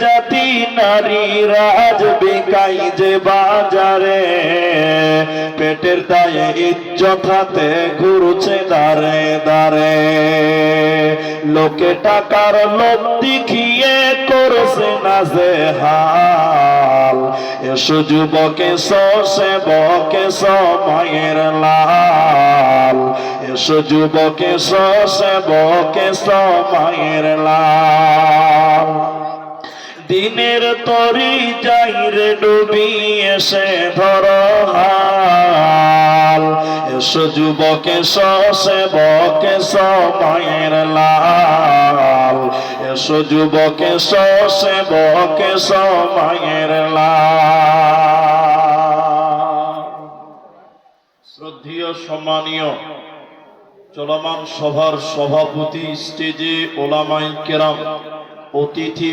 জাতি নারীরা আজ বিকাই যে বাজারে, পেটের দায়ে ইজ্জত হাতে ঘুরছে দাঁড়ে দাঁড়ে। লোকে টাকার লোভ দেখিয়ে করছে না যে হাল, এসো যুবকে সেবকে সময়ের লাল, এসো যুবকে সেবকে সময়ের লাল। দিনের তরি যাইরে ডুবি এসে ধরো হাল, এসো যুবকে সেবকে সময়ের লাল, এসো যুবকে সেবকে সময়ের লাল। শ্রদ্ধেয় সম্মানীয় চলমান সভার সভাপতি, স্টেজে ওলামায়ে কেরাম, অতিথি